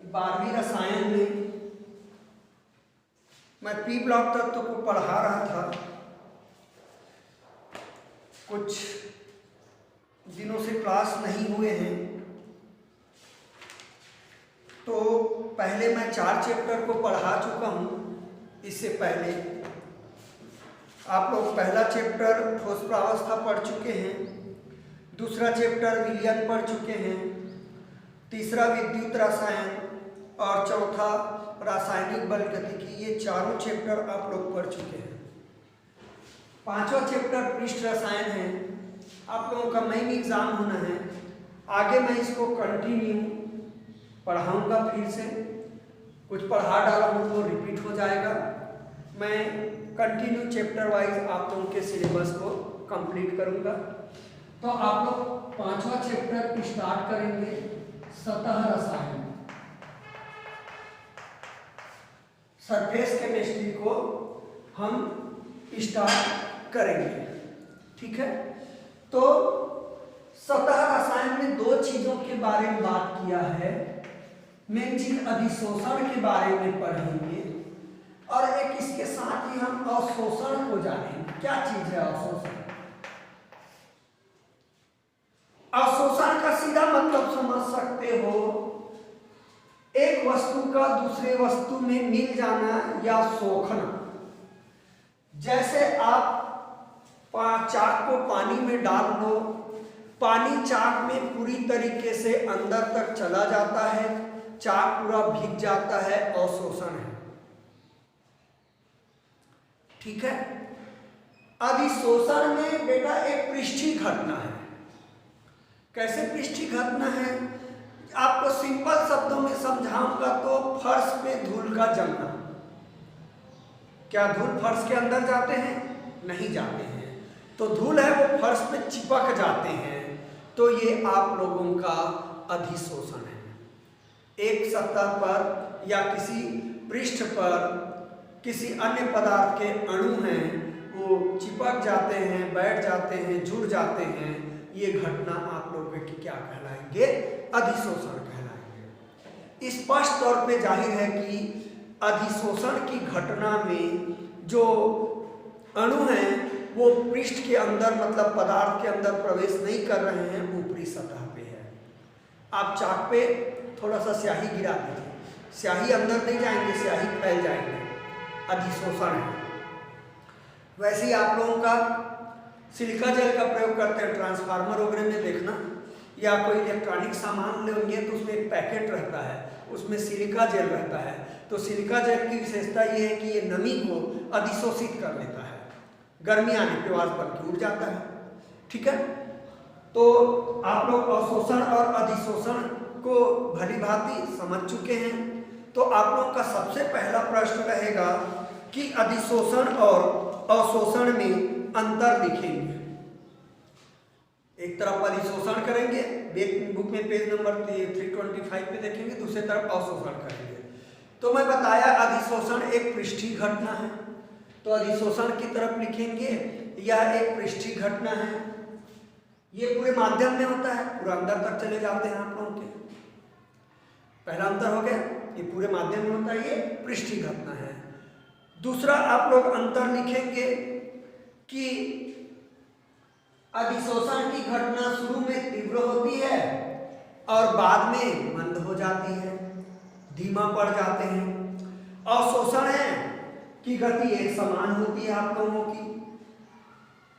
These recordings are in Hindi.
12वीं रसायन में मैं पी ब्लॉक तत्व को पढ़ा रहा था। कुछ दिनों से क्लास नहीं हुए हैं, तो पहले मैं 4 चैप्टर को पढ़ा चुका हूँ। इससे पहले आप लोग पहला चैप्टर ठोस प्रावस्था पढ़ चुके हैं, दूसरा चैप्टर विलयन पढ़ चुके हैं, तीसरा विद्युत रसायन और चौथा रासायनिक बल गतिकी। ये चारों चैप्टर आप लोग पढ़ चुके हैं। 5वां चैप्टर पृष्ठ रसायन है। आप लोगों का मेन एग्जाम होना है। आगे मैं इसको कंटिन्यू पढ़ाऊंगा, फिर से कुछ पढ़ा डाला हूँ तो रिपीट हो जाएगा। मैं कंटिन्यू चैप्टर वाइज आप लोगों के सिलेबस को कंप्लीट करूंगा। तो आप लोग 5वां चैप्टर स्टार्ट करेंगे, सतह रसायन, सरफेस केमिस्ट्री को हम स्टार्ट करेंगे। ठीक है, तो सतह रसायन में 2 चीजों के बारे में बात किया है। मेन चीज अधिशोषण के बारे में पढ़ेंगे और एक इसके साथ ही हम अवशोषण को जानेंगे। क्या चीज है अवशोषण? अवशोषण का सीधा मतलब समझ सकते हो, एक वस्तु का दूसरे वस्तु में मिल जाना या सोखना। जैसे आप चाक को पानी में डाल दो, पानी चाक में पूरी तरीके से अंदर तक चला जाता है, चाक पूरा भीग जाता है, अवशोषण है। ठीक है। अधिशोषण में बेटा एक पृष्ठीय घटना है। कैसे पृष्ठीय घटना है? आपको सिंपल शब्दों में समझाऊंगा तो फर्श पे धूल का जमना। क्या धूल फर्श के अंदर जाते हैं? नहीं जाते हैं। तो धूल है वो फर्श पे चिपक जाते हैं, तो ये आप लोगों का अधिशोषण है। एक सतह पर या किसी पृष्ठ पर किसी अन्य पदार्थ के अणु हैं, वो चिपक जाते हैं, बैठ जाते हैं, जुड़ जाते हैं। ये घटना आप लोगों की क्या कहलाएंगे? अधिशोषण कहलाएंगे। स्पष्ट तौर पे जाहिर है कि अधिशोषण की घटना में जो अणु हैं वो पृष्ठ के अंदर मतलब पदार्थ के अंदर प्रवेश नहीं कर रहे हैं, ऊपरी सतह पे है। आप चाक पे थोड़ा सा स्याही गिरा दीजिए, स्याही अंदर नहीं जाएंगे, स्याही फैल जाएंगे, अधिशोषण है। वैसे ही आप लोगों का सिलिका जेल का प्रयोग करते हैं ट्रांसफार्मर वगैरह में, देखना, या कोई इलेक्ट्रॉनिक सामान लेंगे तो उसमें एक पैकेट रहता है, उसमें सिलिका जेल रहता है। तो सिलिका जेल की विशेषता ये है कि ये नमी को अधिशोषित कर लेता है, गर्मी आने के बाद बन के उड़ जाता है। ठीक है, तो आप लोग अवशोषण और अधिशोषण को भली भांति समझ चुके हैं। तो आप लोगों का सबसे पहला प्रश्न रहेगा कि अधिशोषण और अवशोषण में अंतर लिखेंगे। एक तरफ अधिशोषण करेंगे, बुक में पेज नंबर 325 पे देखेंगे, दूसरी तरफ अवशोषण करेंगे। तो मैं बताया अधिशोषण एक पृष्ठीय घटना है, तो अधिशोषण की तरफ लिखेंगे यह एक पृष्ठीय घटना है। ये पूरे माध्यम में होता है, पूरा अंदर तक चले जाते हैं आप लोगों के। पहला अंतर हो गया, ये पूरे माध्यम में होता है, ये पृष्ठीय घटना है। दूसरा आप लोग अंतर लिखेंगे कि अधिशोषण की घटना शुरू में तीव्र होती है और बाद में मंद हो जाती है, धीमा पड़ जाते हैं। अवशोषण है की गति एक समान होती है आप लोगों की।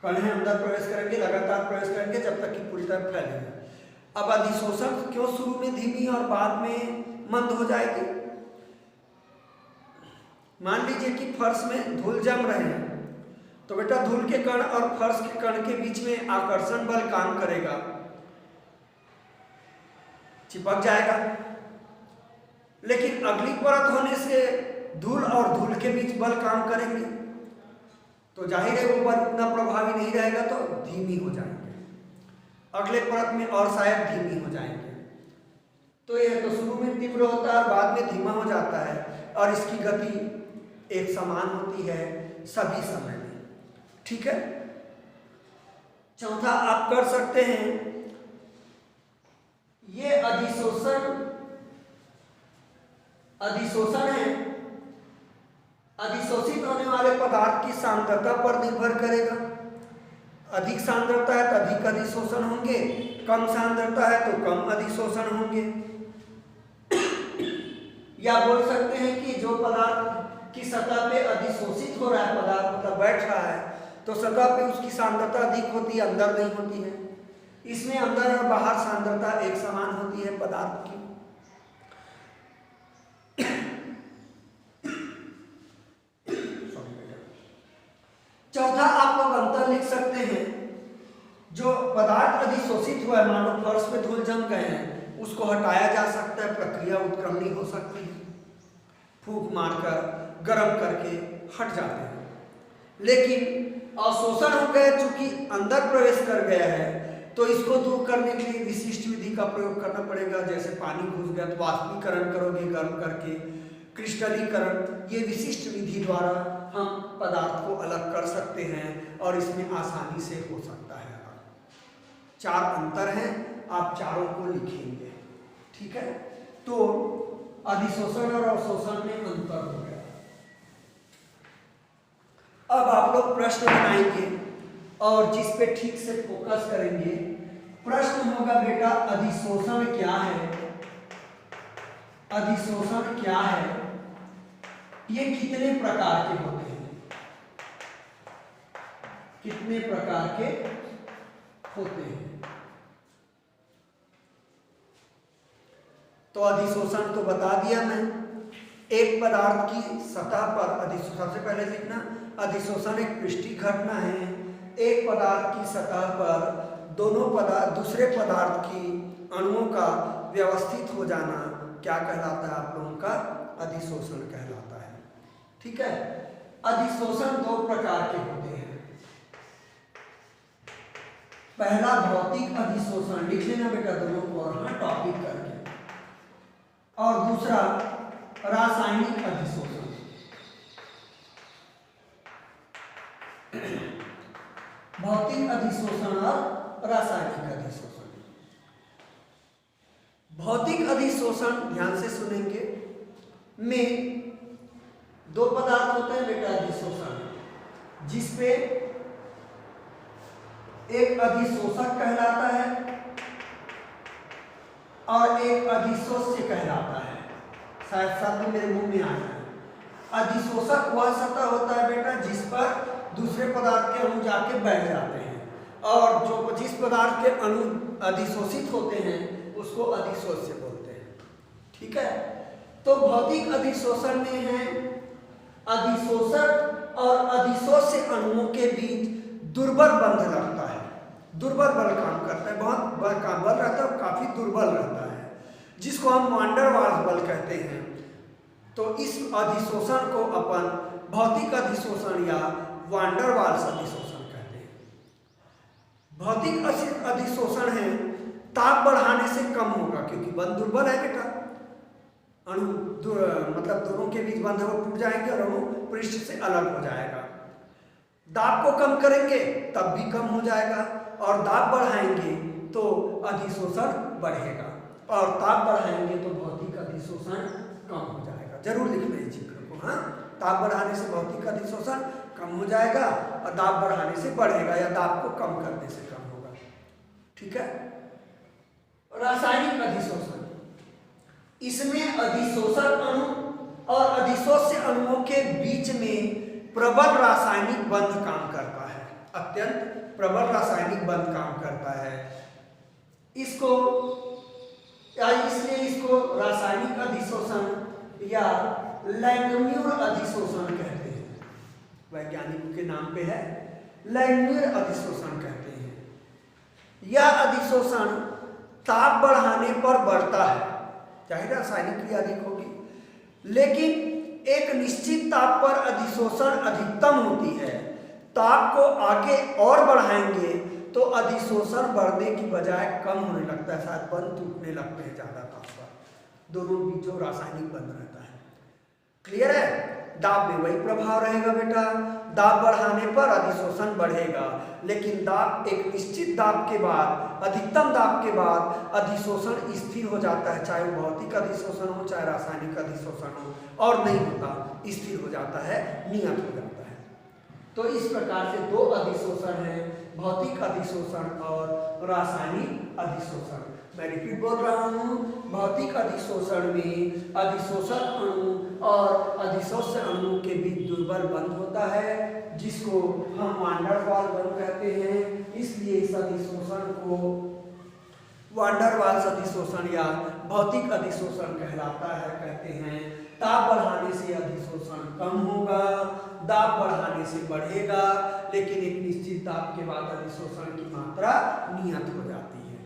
कण है अंदर प्रवेश करेंगे, लगातार प्रवेश करेंगे जब तक कि पूरी तरह फैलेगा। अब अधिशोषण क्यों शुरू में धीमी और बाद में मंद हो जाएगी? मान लीजिए कि फर्श में धूल जम रहे हैं, तो बेटा धूल के कण और फर्श के कण के बीच में आकर्षण बल काम करेगा, चिपक जाएगा। लेकिन अगली परत होने से धूल और धूल के बीच बल काम करेंगे, तो जाहिर है वो बल उतना प्रभावी नहीं रहेगा, तो धीमी हो जाएंगे। अगले परत में और शायद धीमी हो जाएंगे। तो यह तो शुरू में तीव्र होता है, बाद में धीमा हो जाता है, और इसकी गति एक समान होती है सभी समय में। ठीक है। चौथा आप कर सकते हैं, ये अधिशोषण अधिशोषण है, अधिशोषित होने वाले पदार्थ की सांद्रता पर निर्भर करेगा। अधिक सांद्रता है तो अधिक अधिशोषण होंगे, कम सांद्रता है तो कम अधिशोषण होंगे। या बोल सकते हैं कि जो पदार्थ की सतह पे अधिशोषित हो रहा है पदार्थ, मतलब बैठ रहा है, तो सतह पे उसकी सांद्रता अधिक होती है, अंदर नहीं होती है। इसमें अंदर और बाहर सांद्रता एक समान होती है पदार्थ की। चौथा आप लोग अंतर लिख सकते हैं, जो पदार्थ अधिशोषित हुआ है, मान लो फर्श पे धूल जम गए हैं, उसको हटाया जा सकता है, प्रक्रिया उत्क्रमणी हो सकती है, फूंक मारकर गर्म करके हट जाते हैं। लेकिन अवशोषण हो गया, चूंकि अंदर प्रवेश कर गया है, तो इसको दूर करने के लिए विशिष्ट विधि का प्रयोग करना पड़ेगा। जैसे पानी घुस गया तो वाष्पीकरण करोगे गर्म करके, क्रिस्टलीकरण, ये विशिष्ट विधि द्वारा हम पदार्थ को अलग कर सकते हैं और इसमें आसानी से हो सकता है। चार अंतर हैं, आप चारों को लिखेंगे, ठीक है। तो अधिशोषण और अवशोषण में अंतर हो गया। अब आप लोग प्रश्न बनाएंगे और जिस पे ठीक से फोकस करेंगे। प्रश्न होगा बेटा अधिशोषण क्या है, अधिशोषण क्या है, ये कितने प्रकार के होते हैं, कितने प्रकार के होते हैं। तो अधिशोषण तो बता दिया मैं, एक पदार्थ की सतह पर अधिशोषण, सबसे पहले लिखना अधिशोषण एक पृष्ठीय घटना है। एक पदार्थ की सतह पर दोनों पदार्थ दूसरे पदार्थ की अणुओं का व्यवस्थित हो जाना क्या कहलाता है आप लोगों का, अधिशोषण कहलाता है, ठीक है। अधिशोषण दो प्रकार के होते हैं। पहला भौतिक अधिशोषण, लिख लेना बेटा दोनों को और हाँ टॉपिक करके, और दूसरा रासायनिक अधिशोषण। भौतिक अधिशोषण और रासायनिक अधिशोषण। भौतिक अधिशोषण ध्यान से सुनेंगे, में दो पदार्थ होते हैं बेटा अधिशोषण, जिसपे एक अधिशोषक कहलाता है और एक अधिशोष्य कहलाता है। शायद शब्द मेरे मुंह में आ जाए। अधिशोषक वह सतह होता है बेटा जिस पर दूसरे पदार्थ के अणु जाके बैठ जाते हैं, और जो जिस पदार्थ के अणु अधिशोषित होते हैं उसको अधिशोष्य बोलते हैं, ठीक है। तो भौतिक अधिशोषण में है अधिशोषक और अधिशोष्य अणुओं के बीच दुर्बल बंध रहता है, दुर्बल बल काम करता है, बहुत बल का बल रहता है, काफी दुर्बल रहता है, जिसको हम वान डेर वाल्स बल कहते हैं। तो इस अधिशोषण को अपन भौतिक अधिशोषण या वान डेर वाल्स अधिशोषण कहते हैं। भौतिक अधिशोषण है ताप बढ़ाने से कम होगा, क्योंकि बंध दुर्बल है बेटा, अणु मतलब दोनों के बीच बंध वो टूट जाएंगे और अणु पृष्ठ से अलग हो जाएगा। दाब को कम करेंगे तब भी कम हो जाएगा, और दाब बढ़ाएंगे तो अधिशोषण बढ़ेगा, और ताप बढ़ाएंगे तो भौतिक अधिशोषण कम हो जाएगा। जरूर लिखना इस चित्र को, हाँ। ताप बढ़ाने से भौतिक अधिशोषण कम हो जाएगा और दाब बढ़ाने से बढ़ेगा, या दाब को कम करने से कम होगा, ठीक है। रासायनिक अधिशोषण, इसमें अधिशोषक अणु और अधिशोष्य अणुओं के बीच में प्रबल रासायनिक बंध काम करता है, अत्यंत प्रबल रासायनिक बंध काम करता है। इसको इसलिए इसको रासायनिक अधिशोषण या लैंगम्यूर अधिशोषण कहते हैं, वैज्ञानिक के नाम पे है, लैंगम्यूर अधिशोषण कहते हैं। यह अधिशोषण ताप बढ़ाने पर बढ़ता है, चाहे रासायनिक क्रिया अधिक होगी, लेकिन एक निश्चित ताप पर अधिशोषण अधिकतम होती है। ताप को आगे और बढ़ाएंगे तो अधिशोषण बढ़ने की बजाय कम होने लगता है, शायद बंध टूटने लगते हैं ज्यादा ताप पर, दोनों बीच जो रासायनिक बंध रहता है। क्लियर है? दाब में वही प्रभाव रहेगा बेटा। दाब बढ़ाने पर अधिशोषण बढ़ेगा, लेकिन दाब एक निश्चित दाब के बाद, अधिकतम दाब के बाद अधिशोषण स्थिर हो जाता है, चाहे वो भौतिक अधिशोषण हो चाहे रासायनिक अधिशोषण हो, और नहीं होता, स्थिर हो जाता है, नियत हो जाता है। तो इस प्रकार से दो अधिशोषण हैं, भौतिक अधिशोषण और रासायनिक अधिशोषण। मैं रिपीट बोल रहा हूँ, भौतिक अधिशोषण में अधिशोषक अणु और अधिशोष्य अणु के बीच दुर्बल बंध होता है, जिसको हम वान डर वाल बंध कहते हैं। इसलिए इस अधिशोषण को वान डर वाल्स अधिशोषण या भौतिक अधिशोषण कहलाता है, कहते हैं। ताप बढ़ाने से अधिशोषण कम होगा, दाब बढ़ाने से बढ़ेगा, लेकिन एक निश्चित दाब के बाद अधिशोषण की मात्रा नियत हो जाती है।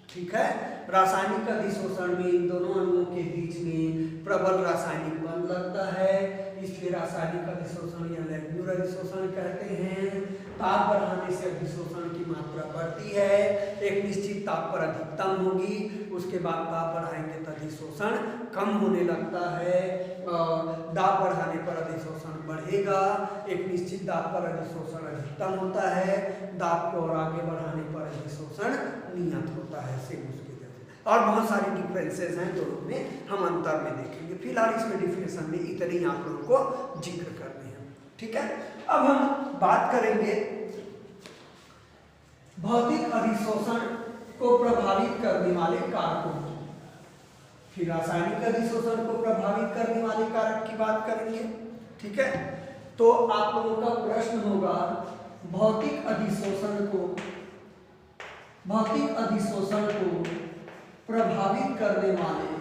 ठीक है। रासायनिक अधिशोषण में इन दोनों अणुओं के बीच में प्रबल रासायनिक बंध लगता है, इसलिए रासायनिक अधिशोषण या लैग्यूर अधिशोषण कहते हैं। ताप बढ़ाने से अधिशोषण की मात्रा बढ़ती है, एक निश्चित ताप पर अधिकतम होगी, उसके बाद ताप बढ़ाएंगे तो अधिशोषण कम होने लगता है, और दाब बढ़ाने पर अधिशोषण बढ़ेगा, एक निश्चित दाब पर अधिशोषण अधिकतम होता है, दाब को और आगे बढ़ाने पर अधिशोषण नियत होता है। सेम उसके जैसे और बहुत सारी डिफरेंसेस हैं दोनों में, हम अंतर में देखेंगे। फिलहाल इसमें डिफिनेशन में इतने ही आप लोगों को जिक्र करने हैं। ठीक है। अब हम बात करेंगे भौतिक अधिशोषण को प्रभावित करने वाले कारकों की, फिर रासायनिक अधिशोषण को प्रभावित करने वाले कारक की बात करेंगे। ठीक है। तो आप लोगों का प्रश्न होगा, भौतिक अधिशोषण को प्रभावित करने वाले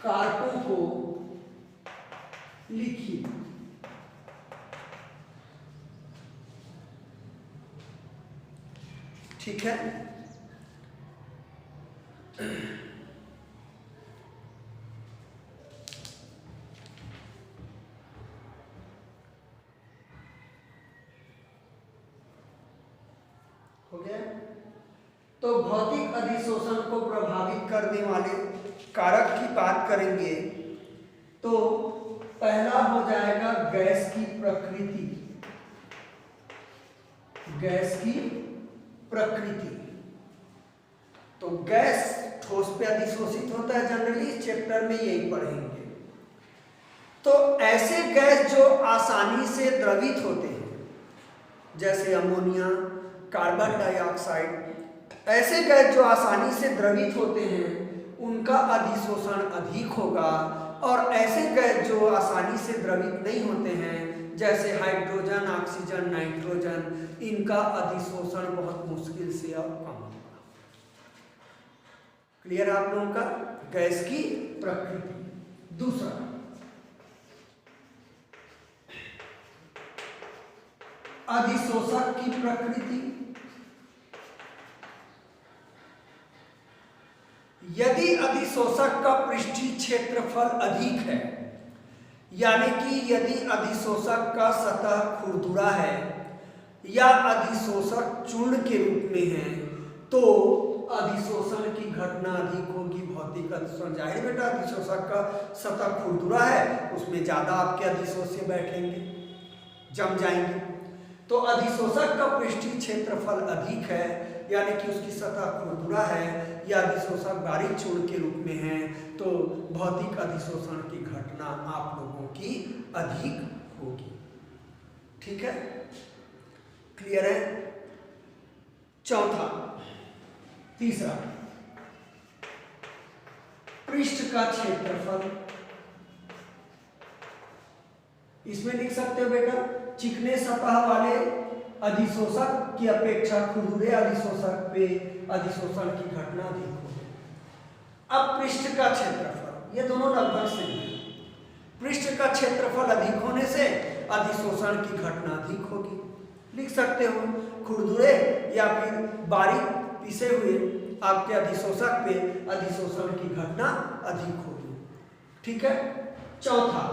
कारकों को लिखिए। ठीक है। हो गया। तो भौतिक अधिशोषण को प्रभावित करने वाले कारक की बात करेंगे तो पहला हो जाएगा गैस की प्रकृति। गैस की प्रकृति, तो गैस ठोस पे अधिशोषित होता है, जनरली इस चैप्टर में यही पढ़ेंगे। तो ऐसे गैस जो आसानी से द्रवित होते हैं, जैसे अमोनिया, कार्बन डाइऑक्साइड, ऐसे गैस जो आसानी से द्रवित होते हैं उनका अधिशोषण अधिक होगा, और ऐसे गैस जो आसानी से द्रवित नहीं होते हैं, जैसे हाइड्रोजन, ऑक्सीजन, नाइट्रोजन, इनका अधिशोषण बहुत मुश्किल से और कम होगा। क्लियर आप लोगों का गैस की प्रकृति। दूसरा, अधिशोषक की प्रकृति। यदि अधिशोषक का पृष्ठीय क्षेत्रफल अधिक है, यानी कि यदि अधिशोषक का सतह खुरदुरा है या अधिशोषक चूर्ण के रूप में है, तो अधिशोषण की घटना अधिक होगी। भौतिक अधिशोषण, जाहिर बेटा, अधिशोषक का सतह खुरदुरा है, उसमें ज्यादा आपके अधिशोष्य बैठेंगे, जम जाएंगे। तो अधिशोषक का पृष्ठीय क्षेत्रफल अधिक है, यानी कि उसकी सतह खुरदुरा है, या अधिशोषक बारीक चूर्ण के रूप में है, तो भौतिक अधिशोषण की घटना आप लोगों की अधिक होगी। ठीक है, क्लियर है। चौथा, तीसरा, पृष्ठ का क्षेत्रफल। इसमें लिख सकते हो बेटा, चिकने सतह वाले अधिशोषक की अपेक्षा खुरदुरे अधिशोषक पे अधिशोषण की घटना अधिक होगी। अब पृष्ठ का क्षेत्रफल, ये दोनों लगभग सेम है। पृष्ठ का क्षेत्रफल अधिक होने से अधिशोषण की घटना अधिक होगी। लिख सकते हो, खुरदुरे या फिर बारीक पिसे हुए आपके अधिशोषक पे अधिशोषण की घटना अधिक होगी। ठीक है। चौथा,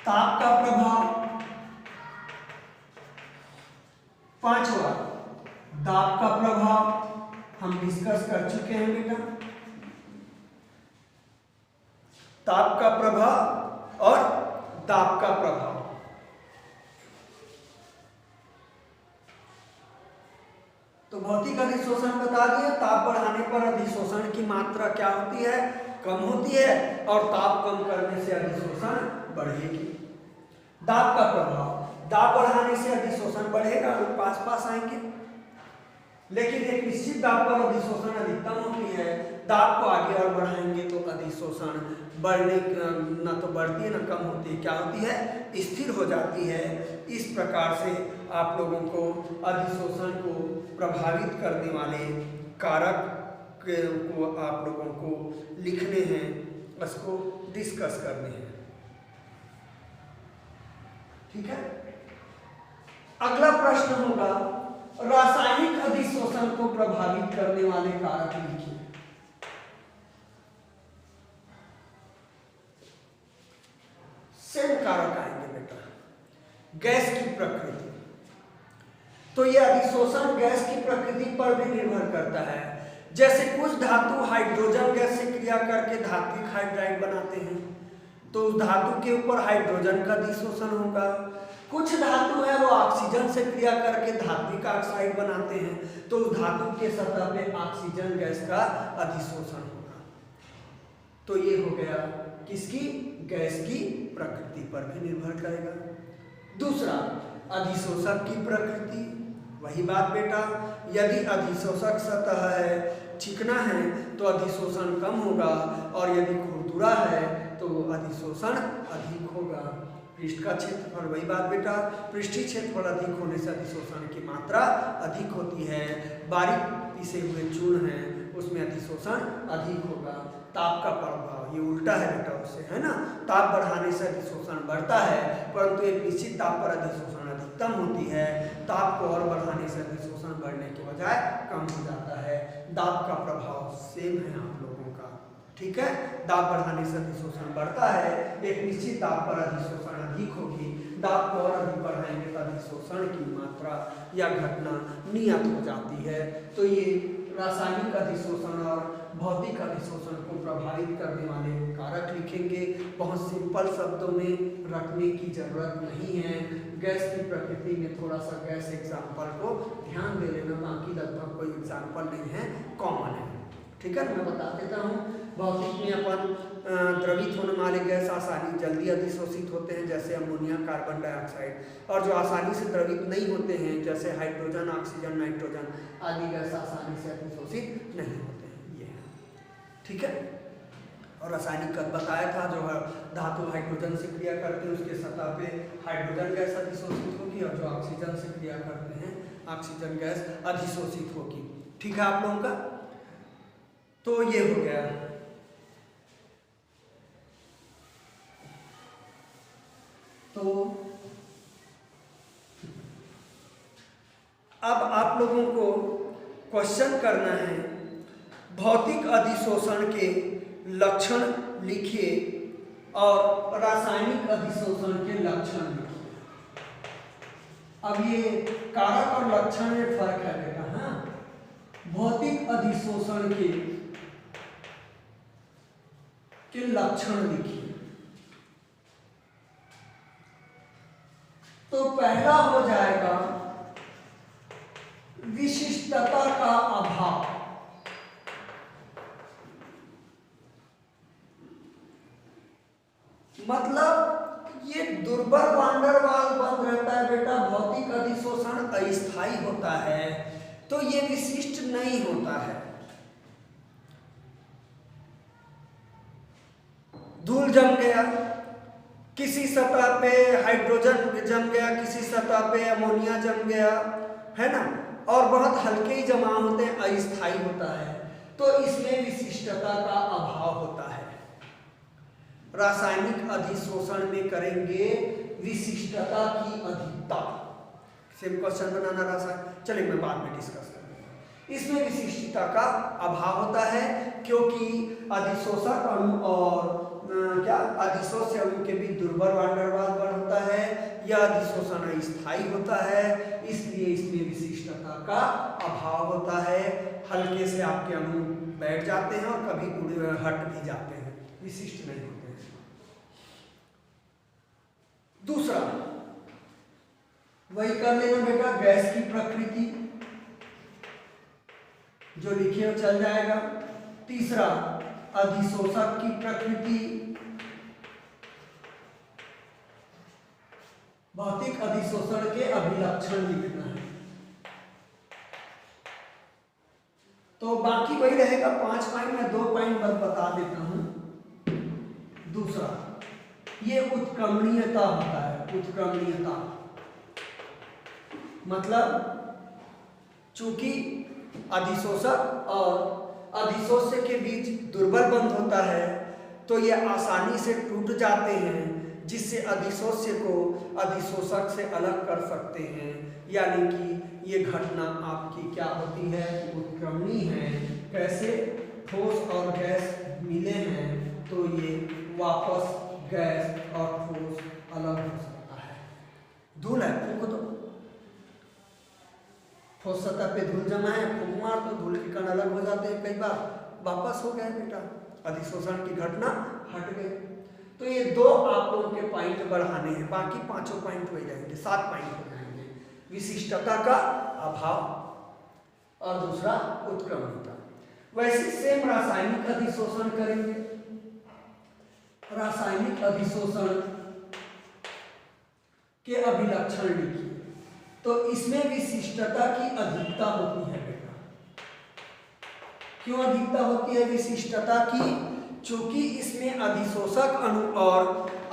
ताप का प्रभाव। पांचवा, दाब का प्रभाव। हम डिस्कस कर चुके हैं बेटा। ताप का प्रभाव और दाब का प्रभाव। तो भौतिक अधिशोषण बता दिया, ताप बढ़ाने पर अधिशोषण की मात्रा क्या होती है, कम होती है, और ताप कम करने से अधिशोषण बढ़ेगी। दाब का प्रभाव, दाब बढ़ाने से अधिशोषण बढ़ेगा, लोग पास पास आएंगे, लेकिन एक निश्चित दाब पर अधिशोषण अधिकतम होती है। दाब को आगे और बढ़ाएंगे तो अधिशोषण बढ़ने न तो बढ़ती है न कम होती है, क्या होती है, स्थिर हो जाती है। इस प्रकार से आप लोगों को अधिशोषण को प्रभावित करने वाले कारक को आप लोगों को लिखने हैं, उसको डिस्कस करने हैं। ठीक है। अगला प्रश्न होगा, रासायनिक अधिशोषण को प्रभावित करने वाले कारक लिखिए। सेम कारक आएंगे बेटा। गैस की प्रकृति, तो यह अधिशोषण गैस की प्रकृति पर भी निर्भर करता है। जैसे कुछ धातु हाइड्रोजन गैस से क्रिया करके धात्विक हाइड्राइड बनाते हैं, तो उस धातु के ऊपर हाइड्रोजन का अधिशोषण होगा। कुछ धातु है वो ऑक्सीजन से क्रिया करके धात्विक ऑक्साइड बनाते हैं, तो उस धातु के सतह पे ऑक्सीजन गैस का अधिशोषण होगा। तो ये हो गया किसकी, गैस की प्रकृति पर भी निर्भर करेगा। दूसरा, अधिशोषक की प्रकृति, वही बात बेटा, यदि अधिशोषक सतह है, चिकना है, तो अधिशोषण कम होगा, और यदि खुरदुरा है तो अधिशोषण अधिक होगा। पृष्ठ का क्षेत्रफल, वही बात बेटा, पृष्ठीय क्षेत्रफल अधिक होने से अधिशोषण की मात्रा अधिक होती है। बारीक पिसे हुए चूर्ण हैं उसमें अधिशोषण अधिक होगा। ताप का प्रभाव, ये उल्टा है बेटा उससे, है ना। ताप बढ़ाने से अधिशोषण बढ़ता है, परंतु एक निश्चित ताप पर अधिशोषण अधिकतम होती है। ताप को और बढ़ाने से अधिशोषण बढ़ने के बजाय कम हो जाता है। दाब का प्रभाव सेम है आप लोगों का, ठीक है। दाब बढ़ाने से अधिशोषण बढ़ता है, एक निश्चित ताप पर अधिशोषण अधिक होगी। दाब को और अधिक बढ़ाएंगे तो अधिशोषण की मात्रा या घटना नियत हो जाती है। तो ये रासायनिक अधिशोषण और भौतिक अधिशोषण को प्रभावित करने वाले कारक लिखेंगे। बहुत सिंपल शब्दों में रखने की जरूरत नहीं है। गैस की प्रकृति में थोड़ा सा गैस एग्जाम्पल को ध्यान दे लेना, बाकी लगभग कोई एग्जाम्पल नहीं है, कॉमन है, ठीक है। मैं बता देता हूँ। भौतिक में अपन द्रवित होने वाले गैस आसानी जल्दी अधिशोषित होते हैं, जैसे अमोनिया, कार्बन डाइऑक्साइड, और जो आसानी से द्रवित नहीं होते हैं, जैसे हाइड्रोजन, ऑक्सीजन, नाइट्रोजन आदि गैस आसानी से अधिशोषित नहीं होते हैं, ये है, ठीक है। और रासायनिक कद बताया था, जो धातु हाइड्रोजन से क्रिया करते हैं उसके सतह पे हाइड्रोजन गैस अधिशोषित होगी, और जो ऑक्सीजन से क्रिया करते हैं ऑक्सीजन गैस अधिशोषित होगी, ठीक है आप लोगों का। तो ये हो गया। तो अब आप लोगों को क्वेश्चन करना है, भौतिक अधिशोषण के लक्षण लिखिए और रासायनिक अधिशोषण के लक्षण लिखिए। अब ये कारक और लक्षण में फर्क है बेटा, हाँ। भौतिक अधिशोषण के लक्षण लिखिए। तो पहला हो जाएगा विशिष्टता का अभाव। मतलब ये दुर्बल वांडरवाल बंद रहता है बेटा। भौतिक अधिशोषण अस्थायी होता है, तो ये विशिष्ट नहीं होता है। धूल जम गया, किसी सतह पे हाइड्रोजन जम गया, किसी सतह पे अमोनिया जम गया, है ना, और बहुत हल्के ही जमा होते हैं, अस्थायी होता है, तो इसमें विशिष्टता का अभाव होता है। रासायनिक अधिशोषण में करेंगे विशिष्टता की अधिकता। सेम क्वेश्चन बनाना रासायनिक, चलिए मैं बाद में डिस्कस करूंगा। इसमें विशिष्टता का अभाव होता है क्योंकि अधिशोषक अणु और क्या अधिशोष से अणु के बीच दुर्बल वैन डेर वाल्स बल होता है। यह अधिशोषण अस्थायी होता है, इसलिए इसमें विशिष्टता का अभाव होता है। हल्के से आपके अणु बैठ जाते हैं और कभी हट भी जाते हैं, विशिष्ट नहीं होते हैं। दूसरा वही कर लेना बेटा, गैस की प्रकृति जो लिखे हो चल जाएगा। तीसरा अधिशोषक की प्रकृति, भौतिक अधिशोषण के अभिलक्षण लिखना है। तो बाकी वही रहेगा 5 पॉइंट, मैं 2 पॉइंट बस बता देता हूं। दूसरा ये उत्क्रमणीयता होता है। उत्क्रमणीयता मतलब चूंकि अधिशोषक और अधिशोष्य के बीच दुर्बल बंध होता है तो ये आसानी से टूट जाते हैं, जिससे अधिशोष्य को अधिशोषक से अलग कर सकते हैं। यानी कि ये घटना आपकी क्या होती है, उत्क्रमणीय है। कैसे? ठोस और गैस मिले हैं तो ये वापस गैस और ठोस अलग हो सकता है। धूल है, फूंक दो, ठोस सतह पे धूल जमा है, फूंक मार तो धूल के कण अलग हो जाते हैं, कई बार वापस हो गए बेटा, अधिशोषण की घटना हट गई। तो ये 2 आप लोगों के पॉइंट बढ़ाने हैं, बाकी 5 पॉइंट हो जाएंगे, 7 पॉइंट हो जाएंगे। विशिष्टता का अभाव और दूसरा उत्क्रमणीयता। वैसे सेम रासायनिक अधिशोषण करेंगे। रासायनिक अधिशोषण के अभिलक्षण लिखिए। तो इसमें विशिष्टता की अधिकता होती है बेटा। क्यों अधिकता होती है विशिष्टता की? चूंकि इसमें अधिशोषक अणु और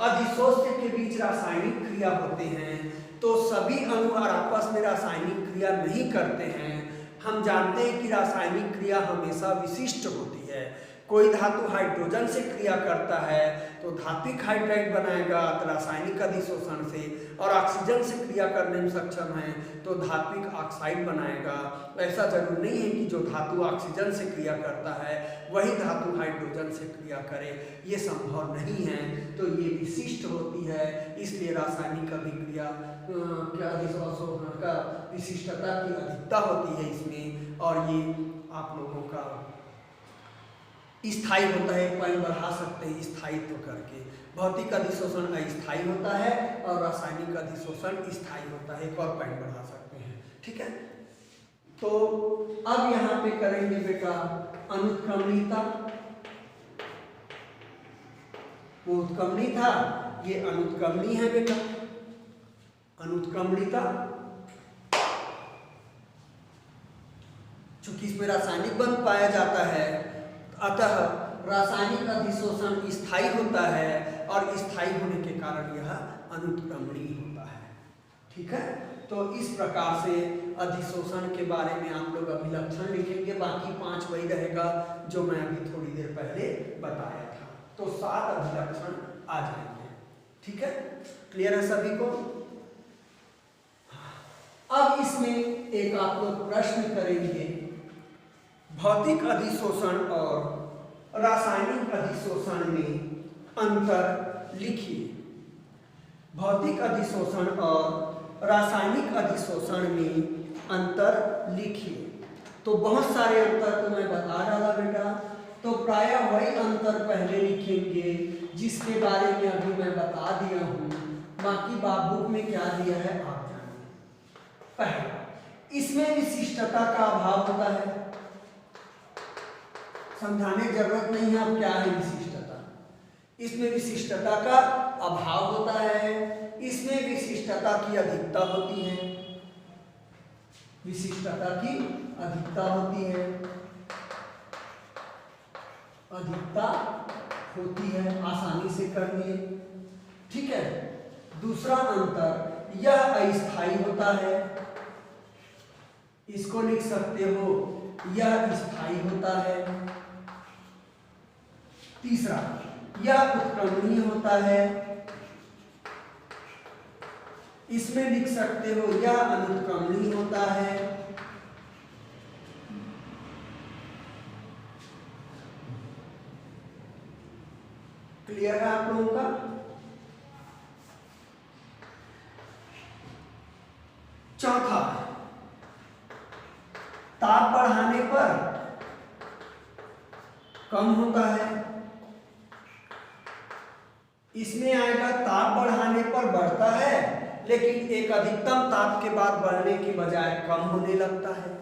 अधिशोष्य के बीच रासायनिक क्रिया होते हैं, तो सभी अणु और आपस में रासायनिक क्रिया नहीं करते हैं। हम जानते हैं कि रासायनिक क्रिया हमेशा विशिष्ट होती है। कोई धातु हाइड्रोजन से क्रिया करता है तो धात्विक हाइड्राइड बनाएगा रासायनिक अधिशोषण से, और ऑक्सीजन से क्रिया करने में सक्षम है तो धात्विक ऑक्साइड बनाएगा। ऐसा जरूर नहीं है कि जो धातु ऑक्सीजन से क्रिया करता है वही धातु हाइड्रोजन से क्रिया करे, ये संभव नहीं है। तो ये विशिष्ट होती है, इसलिए रासायनिक अभिक्रिया अधिशोषण का विशिष्टता की अधिकता होती है इसमें। और ये आप लोगों का स्थायी होता है, पॉइंट बढ़ा सकते हैं स्थायित्व करके। भौतिक अधिशोषण अस्थायी होता है और रासायनिक अधिशोषण स्थायी होता है, एक और पॉइंट बढ़ा सकते हैं। ठीक है, तो अब यहाँ पे करेंगे बेटा अनुत्क्रमणीयता। वो उत्क्रमणीय था, ये अनुत्क्रमणीय है बेटा। अनुत्क्रमणीयता चूंकि इसमें रासायनिक बंध पाया जाता है, अतः रासायनिक अधिशोषण स्थायी होता है और स्थायी होने के कारण यह अनुत्क्रमणीय होता है। ठीक है, तो इस प्रकार से अधिशोषण के बारे में आप लोग अभिलक्षण लिखेंगे। बाकी 5 वही रहेगा जो मैं अभी थोड़ी देर पहले बताया था। तो 7 अभिलक्षण आ जाएंगे। ठीक है, क्लियर है सभी को? अब इसमें एक आप लोग प्रश्न करेंगे, भौतिक अधिशोषण और रासायनिक अधिशोषण में अंतर लिखिए। भौतिक अधिशोषण और रासायनिक अधिशोषण में अंतर लिखिए। तो बहुत सारे अंतर तो मैं बता डाला बेटा, तो प्रायः वही अंतर पहले लिखेंगे जिसके बारे में अभी मैं बता दिया हूं। बाकी बुक में क्या दिया है आप जानिए। पहला, इसमें विशिष्टता का अभाव होता है। समझाने की जरूरत नहीं है अब क्या है विशिष्टता। इसमें विशिष्टता का अभाव होता है, इसमें विशिष्टता की अधिकता होती है। विशिष्टता की अधिकता होती है, अधिकता होती है, आसानी से करनी। ठीक है, दूसरा अंतर, यह अस्थायी होता है। इसको लिख सकते हो, यह स्थायी होता है। तीसरा, यह उत्क्रमणीय होता है। इसमें लिख सकते हो, यह अनुत्क्रमणीय होता है। क्लियर है आप लोगों का? चौथा, ताप बढ़ाने पर कम होता है। इसमें आएगा ताप बढ़ाने पर बढ़ता है, लेकिन एक अधिकतम ताप के बाद बढ़ने की बजाय कम होने लगता है।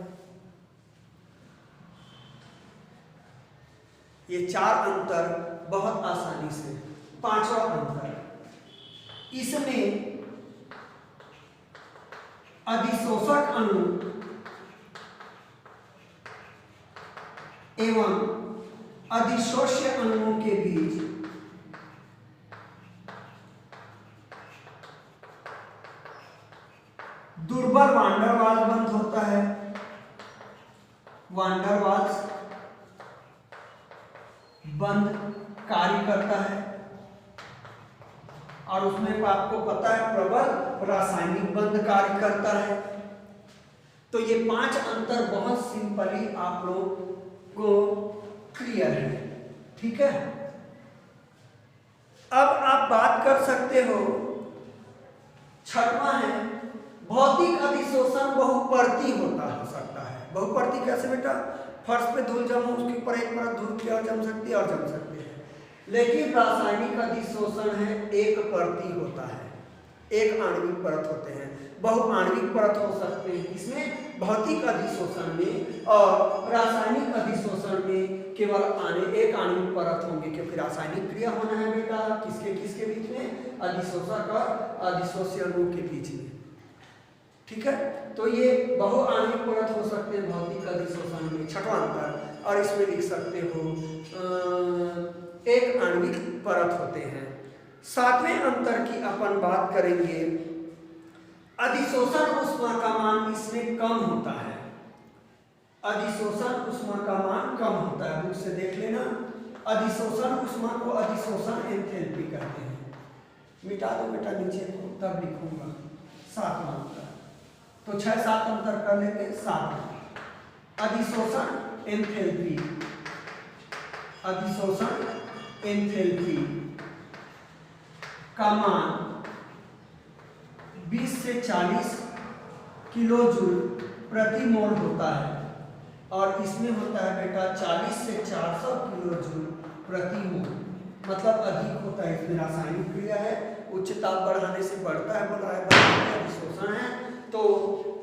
ये चार अंतर बहुत आसानी से। पांचवा अंतर, इसमें अधिशोषक अणु एवं अधिशोष्य अणुओं के बीच दुर्बल वान डेर वाल्स बंध होता है। वान डेर वाल्स बंध कार्य करता है, और उसमें आपको पता है प्रबल रासायनिक बंध कार्य करता है। तो ये पांच अंतर बहुत सिंपली आप लोग को क्लियर है, ठीक है। अब आप बात कर सकते हो, छठवां है भौतिक अधिशोषण बहुपर्ती होता हो सकता है। बहुपर्ती कैसे बेटा? फर्श पे धूल जमा, उसके ऊपर एक परत धूल की और जम सकती है और जम सकती है। लेकिन रासायनिक अधिशोषण है एक परती होता है, एक आणविक परत होते हैं। बहुआणविक परत हो सकते हैं इसमें भौतिक अधिशोषण में, और रासायनिक अधिशोषण में केवल एक आणविक परत होंगे, क्योंकि रासायनिक क्रिया होना है बेटा किसके किसके बीच में? अधिशोषक और अधिशोष्य अणु के बीच में, ठीक है। तो ये बहुआणविक परत हो सकते हैं भौतिक अधिशोषण में, छठवां अंतर। और इसमें लिख सकते हो एक आणविक परत होते हैं। सातवें अंतर की अपन बात करेंगे, अधिशोषण ऊष्मा का मान इसमें कम होता है। अधिशोषण ऊष्मा का मान कम होता है, बुक से देख लेना। अधिशोषण ऊष्मा को अधिशोषण एंथैल्पी कहते हैं। मिटा दो बेटा नीचे को, तब लिखूंगा। सातवां अंतर, तो 6-7 अंतर कर लेंगे। सातवां, अधिशोषण एंथैल्पी, अधिशोषण एंथैल्पी का मान 20 से 40 किलो जूल प्रति मोल होता है, और इसमें होता है बेटा 40 से 400 किलो जूल प्रति मोल, मतलब अधिक होता है। इसमें रासायनिक क्रिया है, उच्च ताप बढ़ाने से बढ़ता है, बोल रहा है अधिशोषण है। तो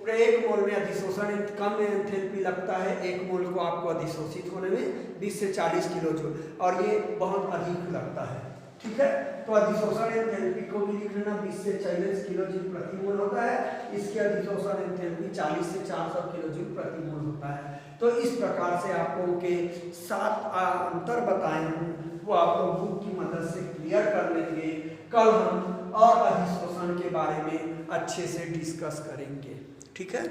एक मोल में अधिशोषण कम एंथैल्पी लगता है, एक मोल को आपको अधिशोषित होने में 20 से 40 किलो जूल, और ये बहुत अधिक लगता है, ठीक है। तो अधिशोषण एंथैल्पी को भी लिख लेना, 20 से 40 किलो जूल प्रति मोल होता है। इसके अधिशोषण एंथैल्पी 40 से 400 किलो जूल प्रति मोल होता है। तो इस प्रकार से आपको के 7 अंतर बताए हूँ, वो आप लोग बुक की मदद से क्लियर कर लेंगे। कल हम और अधिशोषण के बारे में अच्छे से डिस्कस करेंगे, ठीक है।